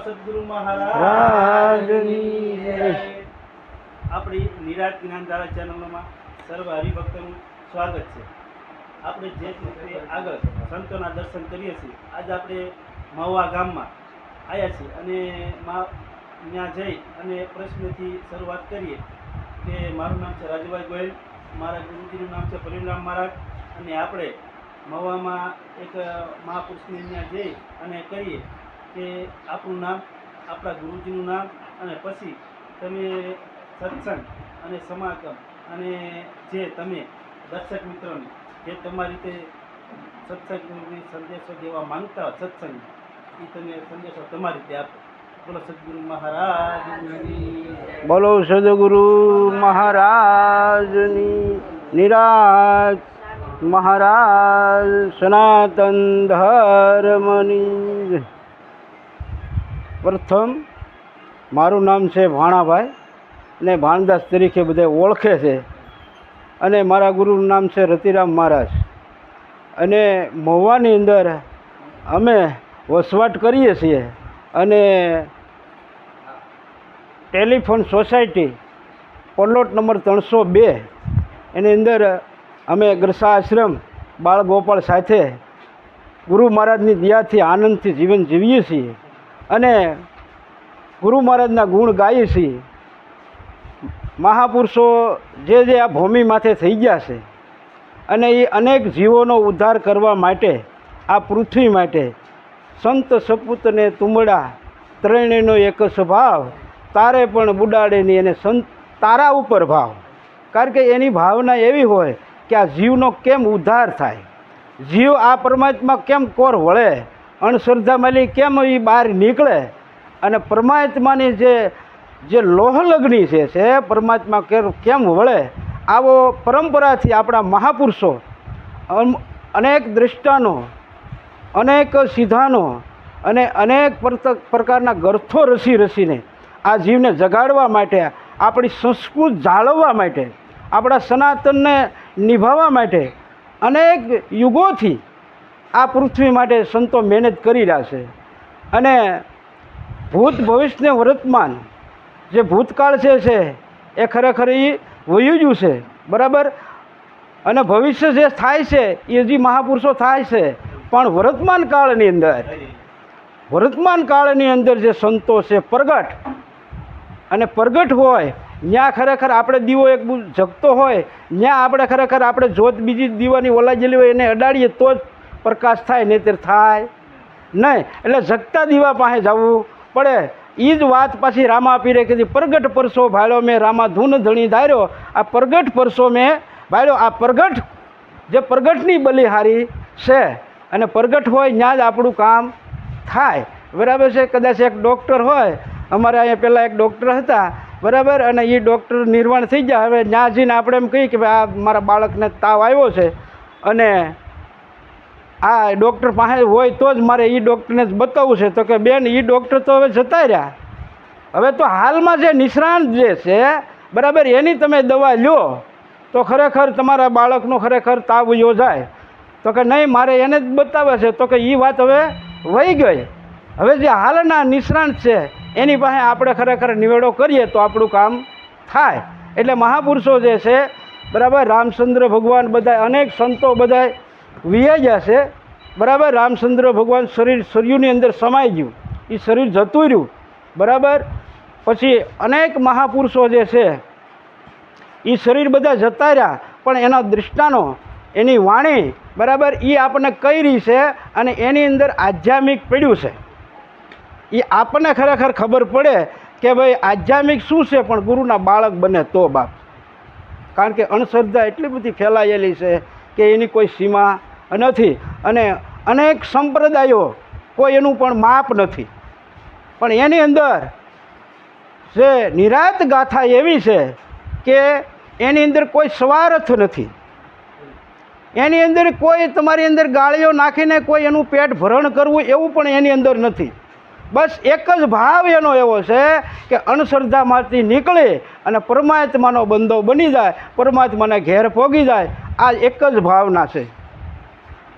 સદગુરુ મહારાજની જય। આપણી નિરાંત જ્ઞાનધારા ચેનલમાં સર્વ હરિભક્તોનું સ્વાગત છે। આપણે જે રીતે આગળ સંતોના દર્શન કરીએ છીએ, આજે આપણે મહુવા ગામમાં આવ્યા છીએ અને ત્યાં જઈ અને પ્રશ્નથી શરૂઆત કરીએ કે મારું નામ છે રાજુભાઈ ગોયલ, મારા ગુરુજીનું નામ છે પરિમરામ મહારાજ, અને આપણે મહુવામાં એક મહાપુરુષને ત્યાં જઈ અને કરીએ કે આપણું નામ, આપણા ગુરુજીનું નામ, અને પછી તમે સત્સંગ અને સમાગમ અને જે તમે દર્શક મિત્રોને જે તમારી રીતે સત્સંગની સંદેશો દેવા માંગતા હોય સત્સંગ, એ તમે સંદેશો તમારી રીતે આપો। બોલો સદગુરુ મહારાજની, બોલો સદગુરુ મહારાજની, નિરાજ મહારાજ સનાતન ધર્મની। પ્રથમ મારું નામ છે ભાણાભાઈ ને ભાણદાસ તરીકે બધા ઓળખે છે, અને મારા ગુરુનું નામ છે રતિરામ મહારાજ, અને મહુવાની અંદર અમે વસવાટ કરીએ છીએ। અને ટેલિફોન સોસાયટી પ્લોટ નંબર 302 એની અંદર અમે ગ્રસા આશ્રમ બાળ ગોપાળ સાથે ગુરુ મહારાજની દયાથી આનંદથી જીવન જીવીએ છીએ અને ગુરુ મહારાજના ગુણ ગાઈએ છીએ। મહાપુરુષો જે આ ભૂમિ માથે થઈ ગયા છે અને એ અનેક જીવોનો ઉદ્ધાર કરવા માટે આ પૃથ્વી માટે સંત સપૂત ને તુંબડા ત્રણેયનો એક સ્વભાવ, તારે પણ બુડાડે નહીં અને સંત તારા ઉપર ભાવ। કારણ કે એની ભાવના એવી હોય કે આ જીવનો કેમ ઉદ્ધાર થાય, જીવ આ પરમાત્મા કેમ કોર વળે, અણશ્રદ્ધામાંથી કેમ એ બહાર નીકળે, અને પરમાત્માની જે લોહલગ્નિ છે પરમાત્મા કેમ વળે, આવો પરંપરાથી આપણા મહાપુરુષો અનેક દ્રષ્ટાનો, અનેક સિદ્ધાનો અને અનેક પ્રકારના ગ્રંથો રસીને આ જીવને જગાડવા માટે, આપણી સંસ્કૃતિ જાળવવા માટે, આપણા સનાતનને નિભાવવા માટે અનેક યુગોથી આ પૃથ્વી માટે સંતો મહેનત કરી રહ્યા છે। અને ભૂત ભવિષ્ય વર્તમાન જે ભૂતકાળ છે એ ખરેખર એ વયું ગયું છે, બરાબર, અને ભવિષ્ય જે થાય છે એ હજી મહાપુરુષો થાય છે, પણ વર્તમાન કાળની અંદર જે સંતો છે પ્રગટ, અને પ્રગટ હોય ત્યાં ખરેખર આપણે દીવો એક જગતો હોય ત્યાં આપણે ખરેખર આપણે જોત બીજી દીવાની ઓલાજેલી હોય એને અડાડીએ તો જ પ્રકાશ થાય, નહીંતર થાય નહીં। એટલે જગતા દીવા પાસે જવું પડે। એ જ વાત પાછી રામા પીરે કીધી, પ્રગટ પરસો ભાળ્યો મેં રામા ધૂન ધણી ધાર્યો, આ પ્રગટ પરસો મેં ભાળ્યો। આ પ્રગટ જે પ્રગટની બલિહારી છે, અને પ્રગટ હોય ત્યાં જ આપણું કામ થાય, બરાબર છે। કદાચ એક ડૉક્ટર હોય, અમારે અહીંયા પહેલાં એક ડૉક્ટર હતા, બરાબર, અને એ ડૉક્ટર નિર્વાણ થઈ ગયા, હવે ત્યાં જઈને આપણે એમ કહીએ કે ભાઈ આ મારા બાળકને તાવ આવ્યો છે અને આ ડૉક્ટર પાસે હોય તો જ મારે એ ડૉક્ટરને જ બતાવવું છે, તો કે બેન એ ડૉક્ટર તો હવે જતા રહ્યા, હવે તો હાલમાં જે નિષ્ણાત જે છે, બરાબર, એની તમે દવા લો તો ખરેખર તમારા બાળકનો ખરેખર તાવ યોજાય। તો કે નહીં, મારે એને જ બતાવે છે, તો કે એ વાત હવે વહી ગઈ, હવે જે હાલના નિષ્ણાત છે એની પાસે આપણે ખરેખર નિવેડો કરીએ તો આપણું કામ થાય। એટલે મહાપુરુષો જે છે, બરાબર, રામચંદ્ર ભગવાન બધા અનેક સંતો બધા વિયા ગયા છે, બરાબર, રામચંદ્ર ભગવાન શરીરની અંદર સમાઈ ગયું, એ શરીર જતું રહ્યું, બરાબર, પછી અનેક મહાપુરુષો જે છે એ શરીર બધા જતા રહ્યા, પણ એના દૃષ્ટાનો, એની વાણી, બરાબર, એ આપણને કઈ રહી છે, અને એની અંદર આધ્યાત્મિક પડ્યું છે, એ આપણને ખરેખર ખબર પડે કે ભાઈ આધ્યાત્મિક શું છે, પણ ગુરુના બાળક બને તો બાપ। કારણ કે અંધશ્રદ્ધા એટલી બધી ફેલાયેલી છે કે એની કોઈ સીમા નથી, અને અનેક સંપ્રદાયો કોઈ એનું પણ માપ નથી, પણ એની અંદર જે નિરાંત ગાથા એવી છે કે એની અંદર કોઈ સ્વાર્થ નથી, એની અંદર કોઈ તમારી અંદર ગાળીઓ નાખીને કોઈ એનું પેટ ભરણ કરવું એવું પણ એની અંદર નથી। બસ એક જ ભાવ એનો એવો છે કે અંધશ્રદ્ધામાંથી નીકળી અને પરમાત્માનો બંધો બની જાય, પરમાત્માના ઘેર પોગી જાય, આ એક જ ભાવના છે।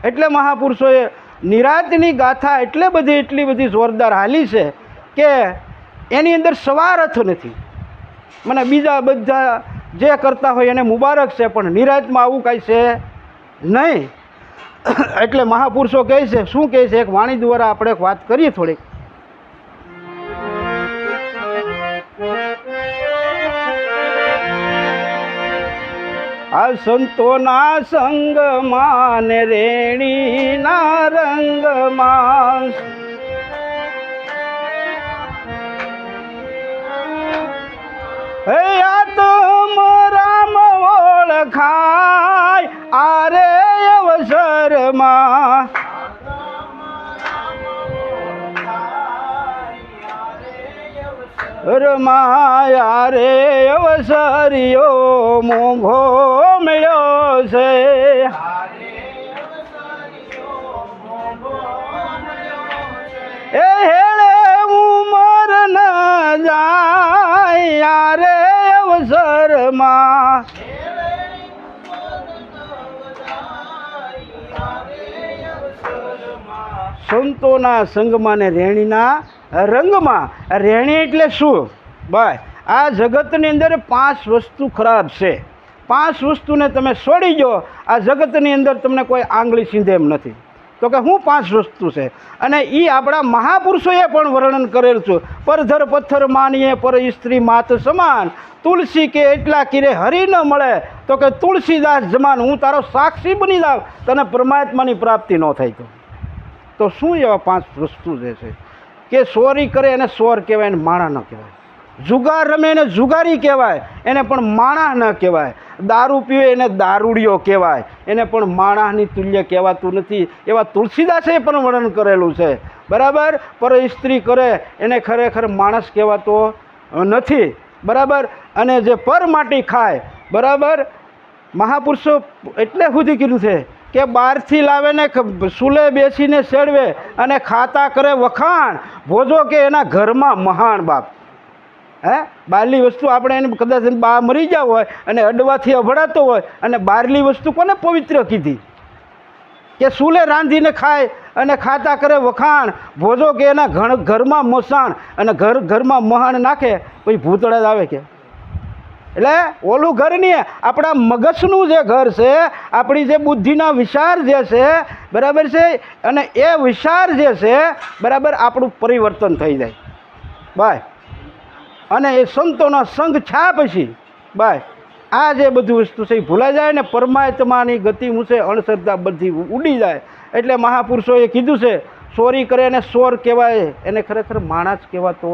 એટલે મહાપુરુષોએ નિરાંતની ગાથા એટલી બધી જોરદાર હાલી છે કે એની અંદર સવાર અર્થ નથી. મને બીજા બધા જે કરતા હોય એને મુબારક છે, પણ નિરાંતમાં આવું કાંઈ છે નહીં. એટલે મહાપુરુષો કહે છે, શું કહે છે, એક વાણી દ્વારા આપણે એક વાત કરીએ થોડીક. આ સંતોના સંગમાં ને રેણીના રંગમાં હે આત્મ રામ ઓળખાય આરે અવસરમાં. રમાયા રે અવસરીઓ મોંઘો મળ્યો છે. એ હેળે ઉમર ન જાય રે અવસરમાં. સંતોના સંગમાં ને રેણીના રંગમાં. રેણી એટલે શું ભાઈ? આ જગતની અંદર 5 વસ્તુ ખરાબ છે. 5 વસ્તુને તમે છોડી દો, આ જગતની અંદર તમને કોઈ આંગળી સીંધે એમ નથી. તો કે હું 5 વસ્તુ છે, અને એ આપણા મહાપુરુષોએ પણ વર્ણન કરેલું છે. પરધર પથ્થર માનીએ પર સ્ત્રી માત સમાન, તુલસી કે એટલા કિરે હરી ન મળે તો કે તુલસીદાસ જમાન. હું તારો સાક્ષી બની જાઉં, તને પરમાત્માની પ્રાપ્તિ ન થાય. તો શું એવા 5 વસ્તુ જે છે કે ચોરી કરે એને ચોર કહેવાય, એને માણા ન કહેવાય. જુગાર રમે એને જુગારી કહેવાય, એને પણ માણા ન કહેવાય. દારૂ પીવે એને દારૂડિયો કહેવાય, એને પણ માણસની તુલ્ય કહેવાતું નથી. એવા તુલસીદાસે પણ વર્ણન કરેલું છે. બરાબર. પર સ્ત્રી કરે એને ખરેખર માણસ કહેવાતો નથી. બરાબર. અને જે પર માટી ખાય, બરાબર, મહાપુરુષો એટલે સુધી કીધું છે કે બહારથી લાવે ને સુલે બેસીને સેડવે અને ખાતા કરે વખાણ, ભોજો કે એના ઘરમાં મહાન. બાપ હે, બહારલી વસ્તુ આપણે એને કદાચ બહાર મરી જાવ હોય અને અડવાથી અભડાતો હોય, અને બહારલી વસ્તુ કોને પવિત્ર કીધી? કે સુલે રાંધીને ખાય અને ખાતા કરે વખાણ, ભોજો કે એના ઘરમાં મોસાણ, અને ઘરમાં મહાણ નાખે પછી ભૂતળા જ આવે કે. એટલે ઓલું ઘર નહીં, આપણા મગજનું જે ઘર છે, આપણી જે બુદ્ધિના વિચાર જે છે, બરાબર છે, અને એ વિચાર જે છે, બરાબર, આપણું પરિવર્તન થઈ જાય ભાઈ. અને એ સંતોના સંગ છા પછી ભાઈ આ જે બધું વસ્તુ છે એ ભૂલાઈ જાય ને પરમાત્માની ગતિ મૂસે અણશ્રદ્ધા બધી ઉડી જાય. એટલે મહાપુરુષોએ કીધું છે, ચોરી કરે એને ચોર કહેવાય, એને ખરેખર માણસ કહેવાતો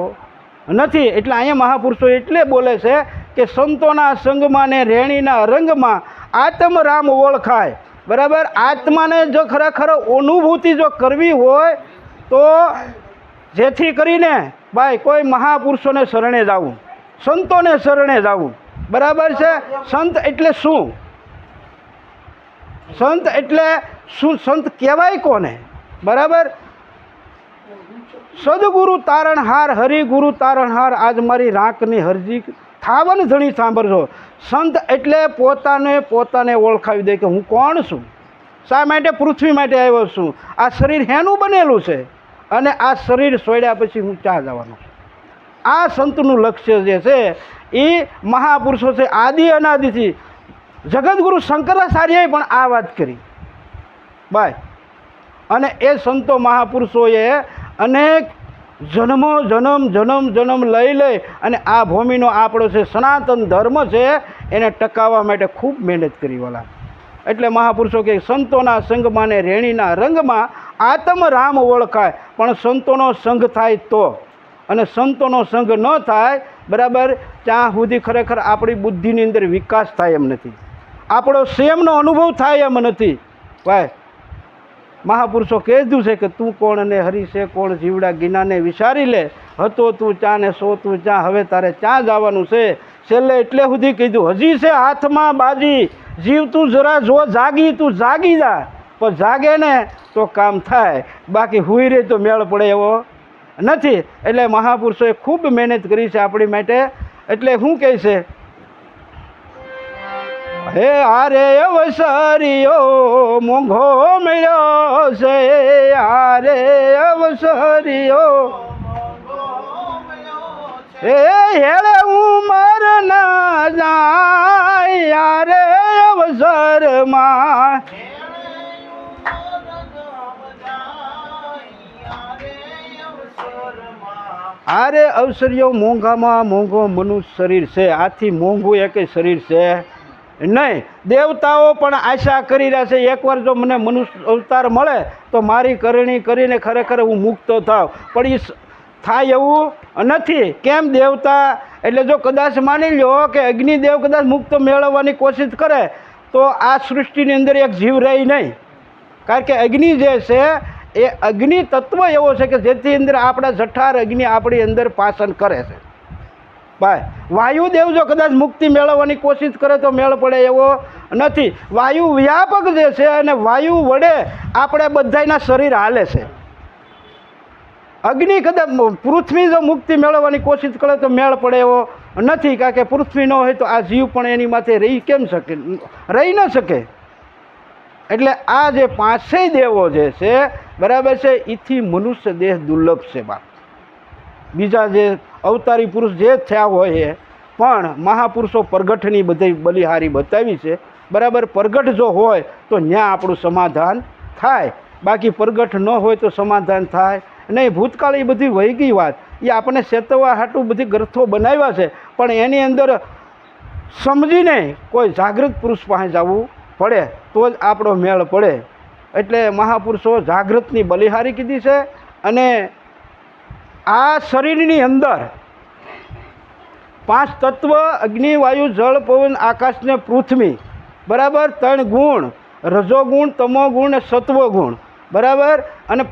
નથી. એટલે અહીંયા મહાપુરુષો એટલે બોલે છે કે સંતોના સંગમાં ને રેણીના રંગમાં આત્મરામ ઓળખાય. બરાબર. આત્માને જો ખરેખર અનુભૂતિ જો કરવી હોય તો જેથી કરીને ભાઈ કોઈ મહાપુરુષોને શરણે જવું, સંતોને શરણે જવું. બરાબર છે. સંત એટલે શું? સંત એટલે શું? સંત કહેવાય કોને? બરાબર. સદગુરુ તારણહાર, હરિગુરુ તારણહાર, આજ મારી રાંકની હરજી થાવન ધણી સાંભળજો. સંત એટલે પોતાને ઓળખાવી દે કે હું કોણ છું, શા માટે પૃથ્વી માટે આવ્યો છું, આ શરીર હેનું બનેલું છે, અને આ શરીર છોડ્યા પછી હું ક્યાં જવાનો છું. આ સંતનું લક્ષ્ય જે છે એ મહાપુરુષો છે. આદિ અનાદિથી જગતગુરુ શંકરાચાર્યએ પણ આ વાત કરી ભાઈ. અને એ સંતો મહાપુરુષોએ અનેક જન્મ લઈ અને આ ભૂમિનો આપણો છે સનાતન ધર્મ છે એને ટકાવવા માટે ખૂબ મહેનત કરી વાલા. એટલે મહાપુરુષો કે સંતોના સંગમાં ને રેણીના રંગમાં આત્મરામ ઓળખાય. પણ સંતોનો સંગ થાય તો, અને સંતોનો સંગ ન થાય, બરાબર, ત્યાં સુધી ખરેખર આપણી બુદ્ધિની અંદર વિકાસ થાય એમ નથી, આપણો સેમનો અનુભવ થાય એમ નથી ભાઈ. મહાપુરુષો કહેતું છે કે તું કોણ અને હરી છે કોણ, જીવડા ગીનાને વિચારી લે, હતો તું ચા ને સો તું ચા, હવે તારે ચા જવાનું છે. છેલ્લે એટલે સુધી કીધું, હજી છે હાથમાં બાજી, જીવ તું જરા જો જાગી, તું જાગી જા, પણ જાગે ને તો કામ થાય, બાકી હુઈ રહે તો મેળ પડે એવો નથી. એટલે મહાપુરુષોએ ખૂબ મહેનત કરી છે આપણી માટે. એટલે શું કહે છે, હે આરે અવસરીઓ મોંઘો મળ્યો છે, આરે અવસરીઓ એ હેળે ઉમર ના જાય યારે અવસરમાં, આરે અવસરીઓ મોંઘામાં મોંઘો મનુષ્ય શરીર છે. આથી મોંઘું એકેય શરીર છે નહીં. દેવતાઓ પણ આશા કરી રહ્યા છે એકવાર જો મને મનુષ્ય અવતાર મળે તો મારી કરણી કરીને ખરેખર હું મુક્ત થાવ, પણ એ થાય એવું નથી. કેમ? દેવતા એટલે જો કદાચ માની લો કે અગ્નિદેવ કદાચ મુક્ત મેળવવાની કોશિશ કરે તો આ સૃષ્ટિની અંદર એક જીવ રહી નહીં. કારણ કે અગ્નિ જે છે એ અગ્નિ તત્વ એવો છે કે જેથી અંદર આપણા જઠાર અગ્નિ આપણી અંદર પાચન કરે છે. ભાઈ વાયુદેવ જો કદાચ મુક્તિ મેળવવાની કોશિશ કરે તો મેળ પડે એવો નથી. વાયુ વ્યાપક જે છે અને વાયુ વડે આપણે બધાના શરીર હાલે છે. અગ્નિ કદાચ પૃથ્વી જો મુક્તિ મેળવવાની કોશિશ કરે તો મેળ પડે એવો નથી. કારણ કે પૃથ્વી ન હોય તો આ જીવ પણ એની માથે રહી કેમ શકે? રહી ન શકે. એટલે આ જે પાંચેય દેવો જે છે બરાબર છે, એથી મનુષ્ય દેહ દુર્લભ છે બાપ. બીજા જે અવતારી પુરુષ જે થયા હોય એ પણ મહાપુરુષો પ્રગટની બધી બલિહારી બતાવી છે બરાબર. પ્રગટ જો હોય તો ત્યાં આપણું સમાધાન થાય, બાકી પ્રગટ ન હોય તો સમાધાન થાય નહીં. ભૂતકાળ એ બધી વહી ગઈ વાત, એ આપણને ચેતવવા હાટું બધી ગ્રંથો બનાવ્યા છે, પણ એની અંદર સમજીને કોઈ જાગૃત પુરુષ પાસે જવું પડે તો જ આપણો મેળ પડે. એટલે મહાપુરુષો જાગૃતની બલિહારી કીધી છે. અને આ શરીરની અંદર 5 તત્વ અગ્નિ વાયુ જળ પવન આકાશ ને પૃથ્વી બરાબર, 3 ગુણ રજોગુણ તમોગુણ ને સત્વગુણ બરાબર, અને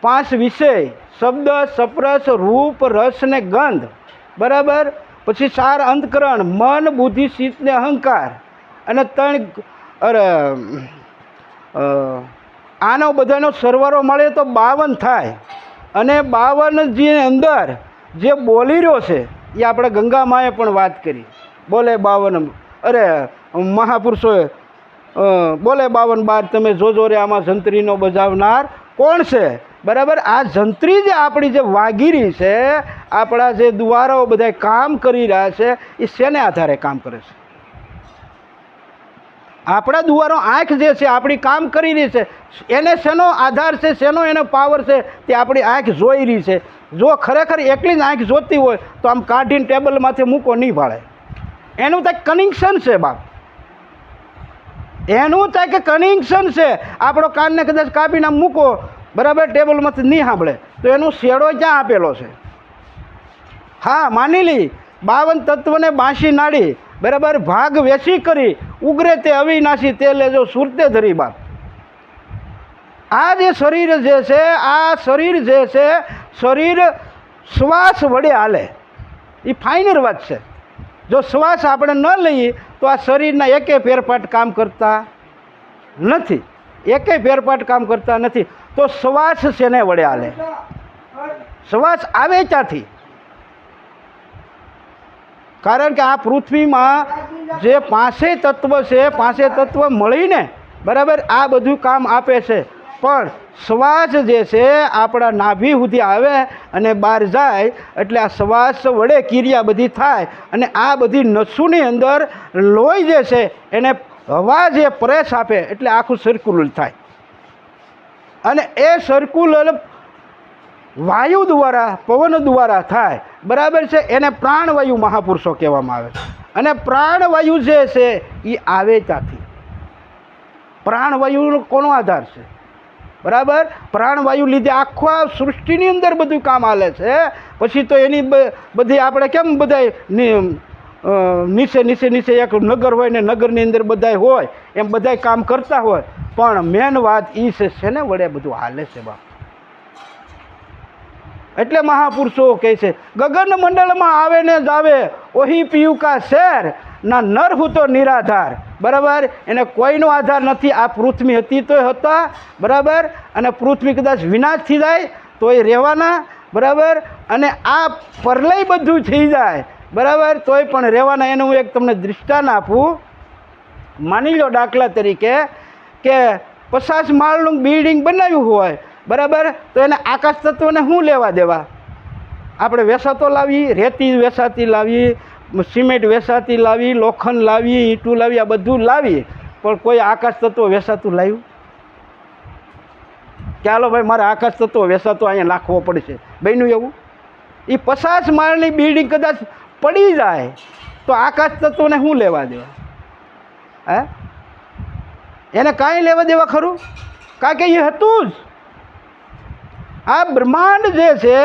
5 વિષય શબ્દ સ્પર્શ રૂપ રસ ને ગંધ બરાબર, પછી 4 અંતકરણ મન બુદ્ધિ ચિત્ત ને અહંકાર, અને 3 આનો બધાનો સરવાળો મળે તો 52 થાય. અને 52 જે અંદર જે બોલી રહ્યો છે એ આપણે ગંગા માએ પણ વાત કરી. બોલે 52 અરે મહાપુરુષોએ બોલે 52 બાર તમે જોજો રે આમાં જંત્રીનો બજાવનાર કોણ છે બરાબર. આ જંત્રી જે આપણી જે વાગીરી છે, આપણા જે દ્વારાઓ બધા કામ કરી રહ્યા છે એ શેને આધારે કામ કરે છે? આપણા દ્વારો આંખ જે છે આપણી કામ કરી રહી છે, એને શેનો આધાર છે, શેનો એનો પાવર છે? તે આપણી આંખ જોઈ રહી છે. જો ખરેખર એકલી જ આંખ જોતી હોય તો આમ કાઢીને ટેબલમાંથી મૂકો નહીં ભાળે. એનું કંઈક કનેક્શન છે બાપ, એનું કંઈક કનેક્શન છે. આપણો કાનને કદાચ કાપીને આમ મૂકો બરાબર, ટેબલમાંથી નહીં સાંભળે તો એનું શેડો ક્યાં આપેલો છે? હા માની લી 52 તત્વને 82 નાડી બરાબર, ભાગ વેસી કરી ઉગરે તે અવિનાશી તે લેજો સુરતે ધરી બાપ. આ જે શરીર જે છે, આ શરીર જે છે, શરીર શ્વાસ વડે હાલે. એ ફાઇનર વાત છે. જો શ્વાસ આપણે ન લઈએ તો આ શરીરના એકેય ફેરફાટ કામ કરતા નથી, એકેય ફેરફાટ કામ કરતા નથી. તો શ્વાસ શેને વડે હાલે? શ્વાસ આવે ક્યાંથી? કારણ કે આ પૃથ્વીમાં જે 5 તત્વ છે, 5 તત્વ મળીને બરાબર આ બધું કામ આપે છે. પણ શ્વાસ જે છે આપણા નાભી સુધી આવે અને બહાર જાય એટલે આ શ્વાસ વડે ક્રિયા બધી થાય, અને આ બધી નસોની અંદર લોહી જે છે એને હવા જે પ્રેસ આપે એટલે આખું સર્ક્યુલર થાય. અને એ સર્ક્યુલર વાયુ દ્વારા પવન દ્વારા થાય બરાબર છે. એને પ્રાણવાયુ મહાપુરુષો કહેવામાં આવે છે. અને પ્રાણવાયુ જે છે એ આવે ત્યાંથી. પ્રાણવાયુનો કોનો આધાર છે બરાબર? પ્રાણવાયુ લીધે આખા સૃષ્ટિની અંદર બધું કામ હાલે છે. પછી તો એની બધી આપણે કેમ બધા નીચે નીચે નીચે એક નગર હોય ને નગરની અંદર બધા હોય એમ બધા કામ કરતા હોય, પણ મેન વાત એ છે ને વડે બધું હાલે છે બાપ. એટલે મહાપુરુષો કહે છે ગગન મંડળમાં આવે ને જાવે ઓહી પિયુકા શેર ના નર હું તો નિરાધાર બરાબર. એને કોઈનો આધાર નથી. આ પૃથ્વી હતી તોય હતા બરાબર, અને પૃથ્વી કદાચ વિનાશ થઈ જાય તો એ રહેવાના બરાબર, અને આ પરલય બધું થઈ જાય બરાબર તોય પણ રહેવાના. એનું હું એક તમને દૃષ્ટાંત આપું. માની લો દાખલા તરીકે કે 50 માળનું બિલ્ડિંગ બનાવ્યું હોય બરાબર, તો એને આકાશ તત્વને શું લેવા દેવા? આપણે વેસાતો લાવીએ, રેતી વેસાતી લાવીએ, સિમેન્ટ વેસાતી લાવી, લોખંડ લાવીએ, ઈંટું લાવી, આ બધું લાવીએ, પણ કોઈ આકાશ તત્વ વેસાતું લાવ્યું? ચાલો ભાઈ મારે આકાશ તત્વ વેસાતો અહીંયા નાખવો પડશે, બન્યું એવું? એ 50 માળની બિલ્ડિંગ કદાચ પડી જાય તો આકાશ તત્વને શું લેવા દેવા? હે, એને કાંઈ લેવા દેવા ખરું? કારણ કે એ હતું જ. આ બ્રહ્માંડ જે છે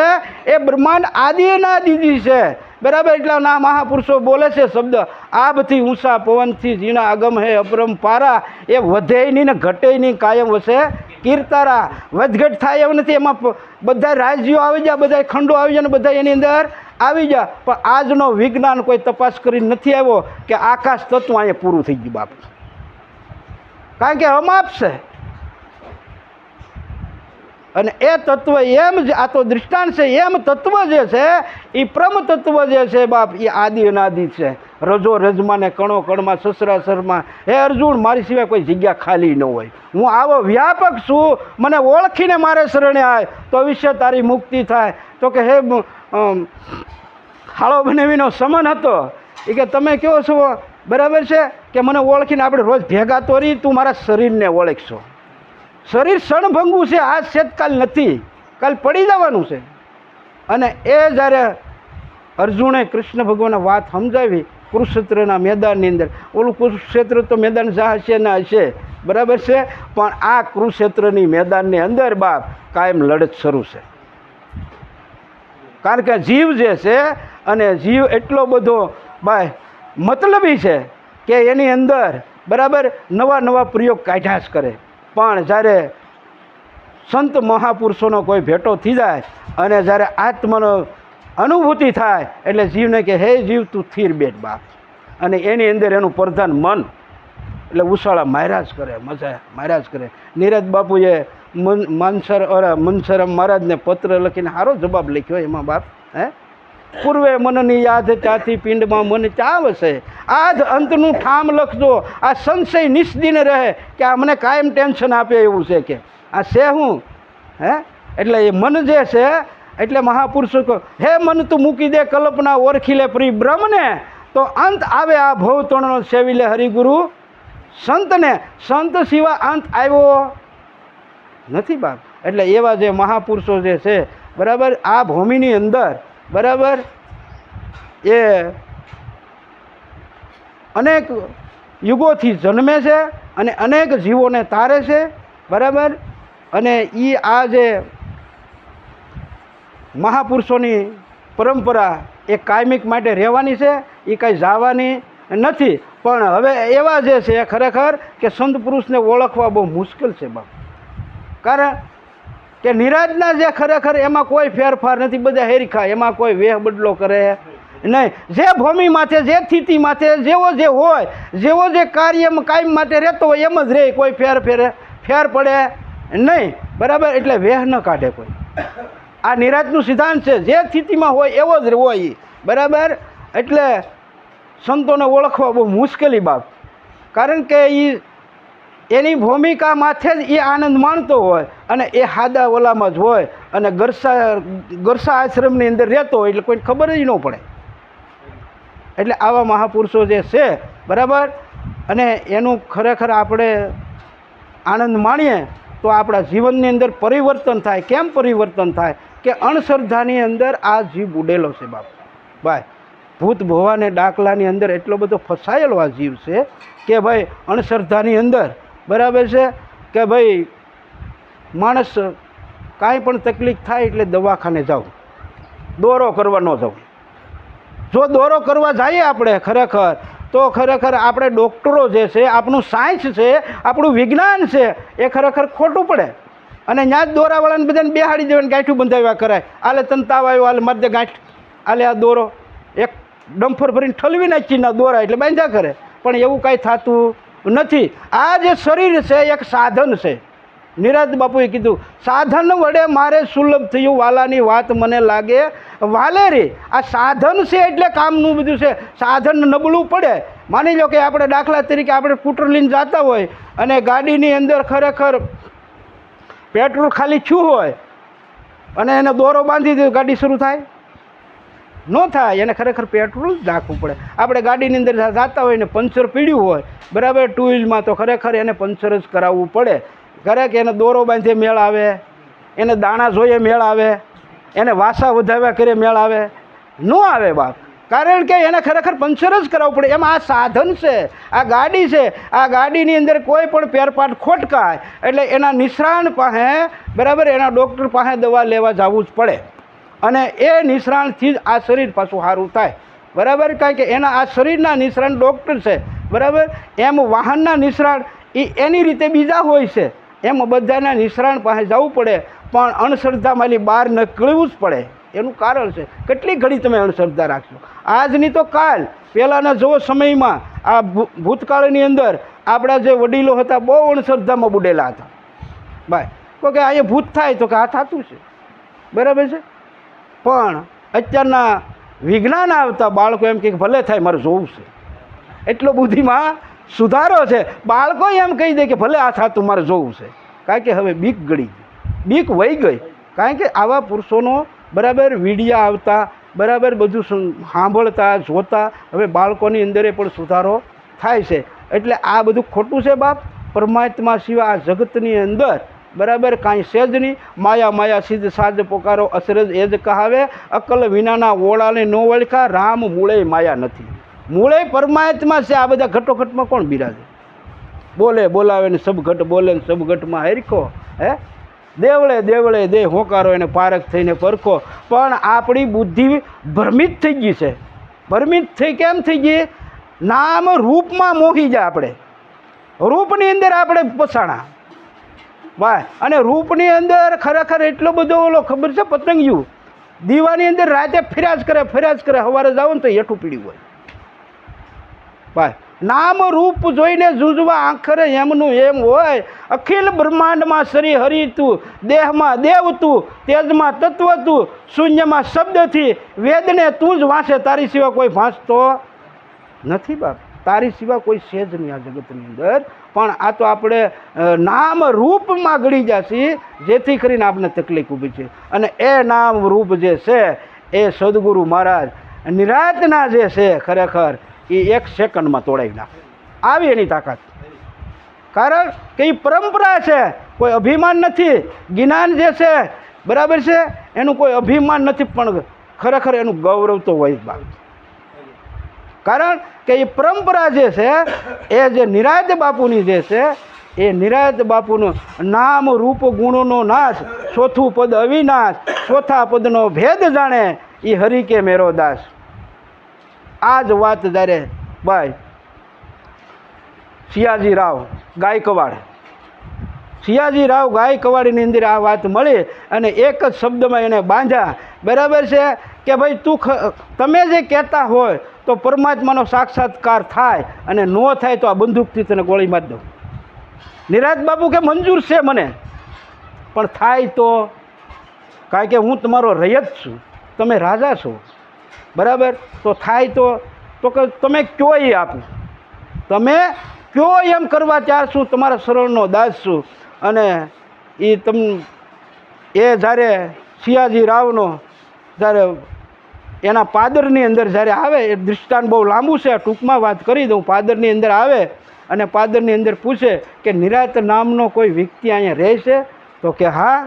એ બ્રહ્માંડ આદિ અનાદિ છે, બરાબર. એટલા ના મહાપુરુષો બોલે છે શબ્દ, આભથી ઊંચા પવનથી ઝીણા આગમ હે અપરંપારા, એ વધે નહીં ને ઘટે નહીં, કાયમ વસે કીર્તારા. વધઘટ થાય એવું નથી. એમાં બધા રાજ્યો આવી જાય, બધા ખંડો આવી જાય ને બધા એની અંદર આવી જાય, પણ આજનો વિજ્ઞાન કોઈ તપાસ કરી નથી આવ્યો કે આકાશ તત્વ અહીંયા પૂરું થઈ ગયું બાપ, કારણ કે અમાપ છે. અને એ તત્વ એમ જ, આ તો દૃષ્ટાંત છે, એમ તત્વ જે છે એ પ્રમ તત્વ જે છે બાપ, એ આદિ અનાદિ છે. રજો રજમાં ને કણો કણમાં, સસરાસરમાં. હે અર્જુન, મારી સિવાય કોઈ જગ્યા ખાલી ન હોય. હું આવો વ્યાપક છું, મને ઓળખીને મારે શરણે આય તો અવશ્ય તારી મુક્તિ થાય. તો કે હે હાળો બનાવીનો સમન હતો, એ કે તમે કહો છો બરાબર છે કે મને ઓળખીને આપણે રોજ ભેગા તો રહી, તું મારા શરીરને ઓળખશો. શરીર ક્ષણભંગું છે, આજ છે કાલ નથી, કાલ પડી જવાનું છે. અને એ જ્યારે અર્જુને કૃષ્ણ ભગવાનને વાત સમજાવી કુરુક્ષેત્રના મેદાનની અંદર, ઓલું કુરુક્ષેત્ર તો મેદાન જ્યાં હશે ને હશે, બરાબર છે, પણ આ કુરુક્ષેત્રની મેદાનની અંદર બાપ કાયમ લડત શરૂ છે. કારણ કે જીવ જે છે, અને જીવ એટલો બધો ભાઈ મતલબી છે કે એની અંદર બરાબર નવા નવા પ્રયોગ કાઢ્યા જ કરે. પણ જ્યારે સંત મહાપુરુષોનો કોઈ ભેટો થઈ જાય અને જ્યારે આત્માનો અનુભૂતિ થાય એટલે જીવને કે હે જીવ તું સ્થિર બેઠ બાપ, અને એની અંદર એનું પ્રધાન મન એટલે ઉછાળા માર્યા જ કરે, મજા માર્યા જ કરે. નીરજ બાપુએ મનસરામ મહારાજને પત્ર લખીને સારો જવાબ લખ્યો એમાં બાપ. હે, પૂર્વે મનની યાદ ત્યાંથી પિંડમાં મન ચા વસે, આજ અંતનું ઠામ લખજો, આ સંશય નિષ્દિન રહે કે આ મને કાયમ ટેન્શન આપે એવું છે કે આ છે હું. હે, એટલે એ મન જે છે, એટલે મહાપુરુષો કહો હે મન તું મૂકી દે કલ્પના, ઓળખી લે પ્રિય બ્રહ્મને, તો અંત આવે આ ભવતણનો સેવી લે હરિગુરુ સંતને. સંત સિવાય અંત આવ્યો નથી બાપ. એટલે એવા જે મહાપુરુષો જે છે બરાબર, આ ભૂમિની અંદર બરાબર એ અનેક યુગોથી જન્મે છે અને અનેક જીવોને તારે છે, બરાબર. અને એ આ જે મહાપુરુષોની પરંપરા એ કાયમિક માટે રહેવાની છે, એ કાંઈ જવાની નથી. પણ હવે એવા જે છે ખરેખર કે સંત પુરુષને ઓળખવા બહુ મુશ્કેલ છે બાપ. કારણ કે નિરાજના જે ખરેખર એમાં કોઈ ફેરફાર નથી, બધા હેરખા, એમાં કોઈ વેહ બદલો કરે નહીં. જે ભૂમિ માથે, જે સ્થિતિ માથે જેવો જે હોય, જેવો જે કાર્ય કાયમ માટે રહેતો હોય એમ જ રહે, કોઈ ફેર પડે નહીં, બરાબર. એટલે વેહ ન કાઢે કોઈ. આ નિરાજનું સિદ્ધાંત છે, જે સ્થિતિમાં હોય એવો જ હોય, બરાબર. એટલે સંતોને ઓળખવા બહુ મુશ્કેલી બાપ, કારણ કે એની ભૂમિકા માથે જ એ આનંદ માણતો હોય અને એ હાદા ઓલામાં જ હોય અને ગરસા આશ્રમની અંદર રહેતો હોય એટલે કોઈને ખબર જ ન પડે. એટલે આવા મહાપુરુષો જે છે બરાબર, અને એનું ખરેખર આપણે આનંદ માણીએ તો આપણા જીવનની અંદર પરિવર્તન થાય. કેમ પરિવર્તન થાય? કે અણશ્રદ્ધાની અંદર આ જીવ બુડેલો છે બાપ ભાઈ. ભૂત ભોવાને ડાકલાની અંદર એટલો બધો ફસાયેલો આ જીવ છે કે ભાઈ અણશ્રદ્ધાની અંદર બરાબર છે કે ભાઈ માણસ કાંઈ પણ તકલીફ થાય એટલે દવાખાને જાવ, દોરો કરવા ન જાવ. જો દોરો કરવા જઈએ આપણે ખરેખર તો ખરેખર આપણે ડૉક્ટરો જે છે, આપણું સાયન્સ છે, આપણું વિજ્ઞાન છે, એ ખરેખર ખોટું પડે. અને ત્યાં જ દોરાવાળાને બધાને બેહાડી દેવાને ગાંઠું બંધાવ્યા કરાય. આલે તને તાવ આવ્યો, આલે મરદે ગાંઠ, આલે આ દોરો એક ડમ્ફર ભરીને ઠલવી નાખી ના દોરા એટલે બાંધ્યા કરે. પણ એવું કાંઈ થતું નથી. આ જે શરીર છે એક સાધન છે. નિરાજ બાપુએ કીધું સાધન વડે મારે સુલભ થયું વાલાની વાત મને લાગે વાલેરી. આ સાધન છે એટલે કામનું બધું છે. સાધન નબળું પડે. માની લો કે આપણે દાખલા તરીકે આપણે સ્કૂટર લઈને જતા હોય અને ગાડીની અંદર ખરેખર પેટ્રોલ ખાલી છું હોય અને એને દોરો બાંધી દે ગાડી શરૂ થાય? ન થાય, એને ખરેખર પેટ્રોલ જ નાખવું પડે. આપણે ગાડીની અંદર જતા હોય ને પંચર પીડ્યું હોય બરાબર, ટુ વ્હીલમાં, તો ખરેખર એને પંચર જ કરાવવું પડે. ખરેખર એને દોરો બાંધે મેળ આવે, એને દાણા જોઈએ મેળ આવે, એને વાસા વધાવ્યા કરે મેળ આવે? ન આવે બાપ. કારણ કે એને ખરેખર પંચર જ કરાવવું પડે. એમાં આ સાધન છે, આ ગાડી છે, આ ગાડીની અંદર કોઈ પણ પેરપાટ ખોટકાય એટલે એના નિષ્ણાત પાસે બરાબર, એના ડૉક્ટર પાસે દવા લેવા જવું જ પડે. અને એ નિષ્ણાતથી જ આ શરીર પાછું સારું થાય બરાબર. કારણ કે એના આ શરીરના નિષ્ણાત ડૉક્ટર છે બરાબર. એમ વાહનના નિષ્ણાત એની રીતે બીજા હોય છે, એમ બધાના નિષ્ણાત પાસે જવું પડે. પણ અંધશ્રદ્ધામાંથી બહાર નીકળવું જ પડે. એનું કારણ છે, કેટલી ઘડી તમે અંધશ્રદ્ધા રાખશો? આજની તો કાલ, પહેલાંના જો સમયમાં આ ભૂતકાળની અંદર આપણા જે વડીલો હતા બહુ અંધશ્રદ્ધામાં બુડેલા હતા ભાઈ. તો કે અહીંયા ભૂત થાય, તો કે આ થતું છે બરાબર છે. પણ અત્યારના વિજ્ઞાન આવતા બાળકો એમ કે ભલે થાય, મારે જોવું છે. એટલો બુદ્ધિમાં સુધારો છે. બાળકો એમ કહી દે કે ભલે આ થતું, મારે જોવું છે. કારણ કે હવે બીક ગળી ગઈ, બીક વહી ગઈ. કારણ કે આવા પુરુષોનો બરાબર વિડીયા આવતા બરાબર, બધું સાંભળતા જોતા હવે બાળકોની અંદરે પણ સુધારો થાય છે. એટલે આ બધું ખોટું છે બાપ. પરમાત્મા સિવાય આ જગતની અંદર બરાબર કાંઈ છે જ નહીં. માયા માયા સિદ્ધ સાજ પોકારો અસરજ એ જ કહાવે, અકલ વિનાના ઓળાને ન ઓળખા, રામ મૂળે માયા નથી. મૂળે પરમાત્મા છે. આ બધા ઘટોઘટમાં કોણ બિરાજે? બોલે બોલાવે ને સબ ઘટ બોલે ને સબ ઘટમાં હરખો. હે દેવળે દેવળે દે હોકારો એને પારખ થઈને પરખો. પણ આપણી બુદ્ધિ ભ્રમિત થઈ ગઈ છે. ભ્રમિત થઈ કેમ થઈ ગઈ? નામ રૂપમાં મોહી જાય. આપણે રૂપની અંદર આપણે પસાણા ભાઈ. અને રૂપની અંદર ખરેખર એટલો બધો ઓલો ખબર છે, પતંગિયું દીવાની અંદર રાતે ફિરાજ કરે, સવારે જાવ ને તો હેઠું પીડ્યું હોય ભાઈ. નામ રૂપ જોઈને જૂજવા આખરે એમનું એમ હોય. અખિલ બ્રહ્માંડમાં શ્રી હરિ તું, દેહમાં દેવ તું, તેજમાં તત્વ તું, શૂન્યમાં શબ્દથી, વેદને તું જ વાંચે, તારી સિવાય કોઈ ભાંચતો નથી બાપ. તારી સિવાય કોઈ છે જ નહીં આ જગતની અંદર. પણ આ તો આપણે નામ રૂપમાં ગળી જશે, જેથી કરીને આપણે તકલીફ ઊભી છે. અને એ નામ રૂપ જે છે એ સદગુરુ મહારાજ નિરાતના જે છે ખરેખર એ 1 સેકન્ડમાં તોડાવી નાખે. આવી એની તાકાત. કારણ કે એ પરંપરા છે, કોઈ અભિમાન નથી. જ્ઞાન જે છે બરાબર છે, એનું કોઈ અભિમાન નથી, પણ ખરેખર એનું ગૌરવ તો હોય બાપ. કારણ કે એ પરંપરા જે છે એ જે નિરાંત બાપુની જે છે એ નિરાંત બાપુનું નામ રૂપ ગુણોનો નાશ, ચોથું પદ અવિનાશ, ચોથા પદનો ભેદ જાણે એ હરિ કે મેરો દાસ. આ જ વાત જ્યારે ભાઈ સિયાજી રાવ ગાયકવાડની અંદર આ વાત મળી અને એક જ શબ્દમાં એને બાંધ્યા બરાબર છે કે ભાઈ તમે જે કહેતા હોય તો પરમાત્માનો સાક્ષાત્કાર થાય, અને ન થાય તો આ બંદૂકથી તને ગોળી મારી દઉં. નિરાંત બાપુ કે મંજૂર છે મને, પણ થાય તો? કારણ કે હું તમારો રયત છું, તમે રાજા છો બરાબર. તો થાય તો કે તમે કયો એ આપું, તમે કયો એમ કરવા ત્યાર છું, તમારા શરણનો દાસ છું. અને એ જ્યારે સિયાજી રાવનો જ્યારે એના પાદરની અંદર જ્યારે આવે, એ દૃષ્ટાંત બહુ લાંબુ છે, ટૂંકમાં વાત કરી દઉં. પાદરની અંદર આવે અને પાદરની અંદર પૂછે કે નિરાંત નામનો કોઈ વ્યક્તિ અહીંયા રહે છે? તો કે હા.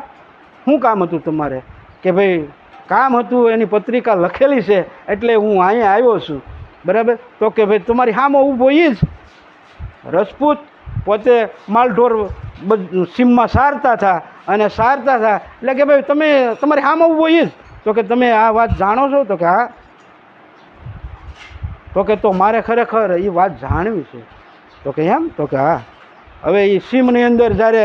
શું કામ હતું તમારે? કે ભાઈ કામ હતું, એની પત્રિકા લખેલી છે એટલે હું અહીંયા આવ્યો છું બરાબર. તો કે ભાઈ તમારી સામે ઊભો એ જ રજપૂત, પોતે માલઢોર સીમમાં સારતા હતા એટલે કે ભાઈ તમારી સામે ઊભો એ જ. તો કે તમે આ વાત જાણો છો? તો કે હા. તો કે તો મારે ખરેખર એ વાત જાણવી છે. તો કે એમ? તો કે હા. હવે એ સીમની અંદર જ્યારે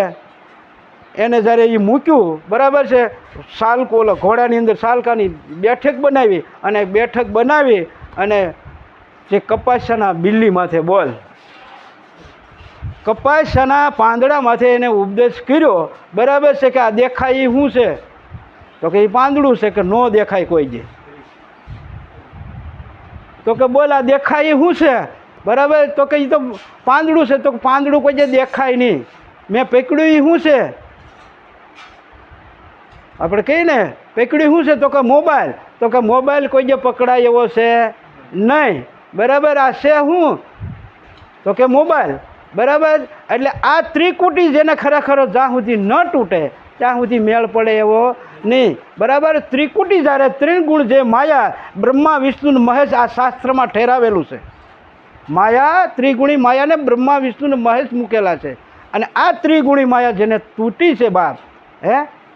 એ મૂક્યું બરાબર છે, ઘોડાની અંદર સાલકાની બેઠક બનાવી, અને બેઠક બનાવી અને જે કપાસિયાના બિલ્લી માથે બોલ, કપાસિયાના પાંદડા માથે એને ઉપદેશ કર્યો બરાબર છે કે આ દેખાય એ શું છે? તો કે એ પાંદડું છે. કે ન દેખાય કોઈ જે. તો કે બોલ આ દેખાય એ શું છે બરાબર? તો કે એ તો પાંદડું છે. તો પાંદડું કોઈ જે દેખાય નહીં, મેં પકડ્યું એ શું છે? આપણે કહીએ ને પકડ્યું શું છે? તો કે મોબાઈલ. તો કે મોબાઈલ કોઈ જે પકડાય એવો છે નહીં. બરાબર. આ છે શું? તો કે મોબાઈલ. બરાબર. એટલે આ ત્રિકુટી જેને ખરેખર જ્યાં સુધી ન તૂટે ત્યાં સુધી મેળ પડે એવો નહીં. બરાબર. ત્રિકુટી જ્યારે ત્રિગુણ જે માયા બ્રહ્મા વિષ્ણુ ને મહેશ આ શાસ્ત્રમાં ઠેરાવેલું છે. માયા ત્રિગુણી માયાને બ્રહ્મા વિષ્ણુ ને મહેશ મૂકેલા છે. અને આ ત્રિગુણી માયા જેને તૂટી છે બાપ,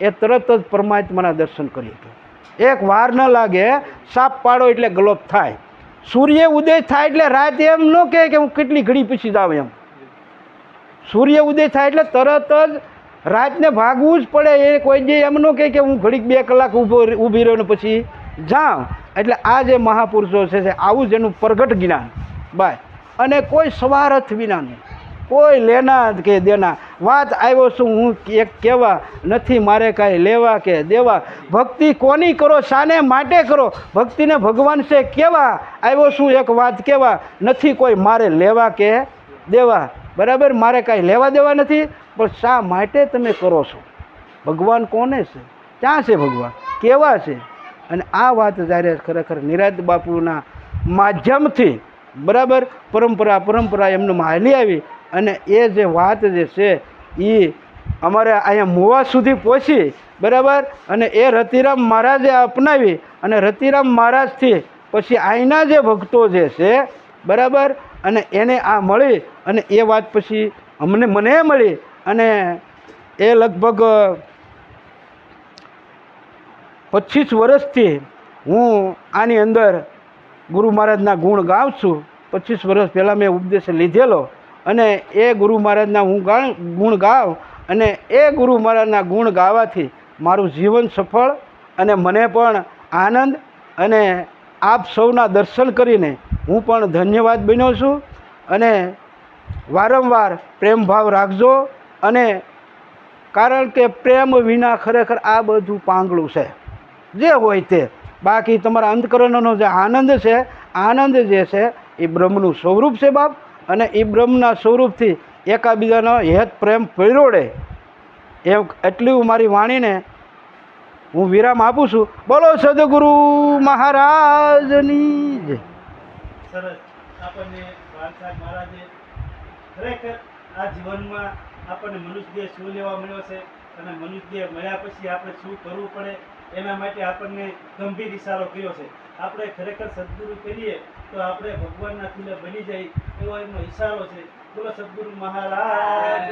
એ તરત જ પરમાત્માના દર્શન કરી હતું. એક વાર ન લાગે. સાપ પાડો એટલે ગલોપ થાય. સૂર્ય ઉદય થાય એટલે રાત એમ ન કહે કે હું કેટલી ઘડી પછી જાઉં એમ. સૂર્ય ઉદય થાય એટલે તરત જ રાતને ભાગવું જ પડે. એ કોઈ જે એમ ન કહે કે હું ઘડીક 2 કલાક ઊભી રહ્યો ને પછી જાઉં. એટલે આ જે મહાપુરુષો છે આવું જ એનું પ્રગટ જ્ઞાન બાય. અને કોઈ સ્વાર્થ વિનાનું, કોઈ લેના કે દેના. વાત આવ્યો છું હું એક કહેવા, નથી મારે કાંઈ લેવા કે દેવા. ભક્તિ કોની કરો, શાને માટે કરો, ભક્તિને ભગવાન છે કેવા. આવ્યો છું એક વાત કહેવા, નથી કોઈ મારે લેવા કે દેવા. બરાબર. મારે કાંઈ લેવા દેવા નથી, પણ શા માટે તમે કરો છો? ભગવાન કોને છે? ક્યાં છે ભગવાન? કેવા છે? અને આ વાત જ્યારે ખરેખર નિરાંત બાપુના માધ્યમથી બરાબર પરંપરા એમને હાલી આવી. અને એ જે વાત જે છે એ અમારે અહીંયા મુવા સુધી પહોંચી. બરાબર. અને એ રતિરામ મહારાજે અપનાવી. અને રતિરામ મહારાજથી પછી અહીંના જે ભક્તો જે છે બરાબર, અને એને આ મળી. અને એ વાત પછી મને મળી. અને એ લગભગ 25 વર્ષથી હું આની અંદર ગુરુ મહારાજના ગુણ ગાઉં છું. 25 વર્ષ પહેલાં મેં ઉપદેશ લીધેલો. અને એ ગુરુ મહારાજના હું ગુણ ગાઉં. અને એ ગુરુ મહારાજના ગુણ ગાવાથી મારું જીવન સફળ. અને મને પણ આનંદ. અને આપ સૌના દર્શન કરીને હું પણ ધન્યવાદ બન્યો છું. અને વારંવાર પ્રેમ ભાવ રાખજો. અને કારણ કે પ્રેમ વિના ખરેખર આ બધું પાંગળું છે જે હોય તે. બાકી તમારા અંતકરણનો જે આનંદ છે, આનંદ જે છે એ બ્રહ્મનું સ્વરૂપ છે બાપ. અને એ બ્રહ્મના સ્વરૂપથી એકાબીજાનો હેત પ્રેમ પરોડે એમ એટલી મારી વાણીને હું વિરામ આપું છું. બોલો સદગુરુ મહારાજની જય. સરસ. આપણને વાલસાદ મહારાજે ખરેખર આ જીવનમાં આપણને મનુષ્ય શું લેવા મળ્યો છે અને મનુષ્ય મળ્યા પછી આપણે શું કરવું પડે એના માટે આપણને ગંભીર ઇશારો કર્યો છે. આપણે ખરેખર સદગુરુ કરીએ તો આપણે ભગવાનના ખીલે બની જાય એવો એમનો ઇશારો છે. બોલો સદગુરુ મહારાજ.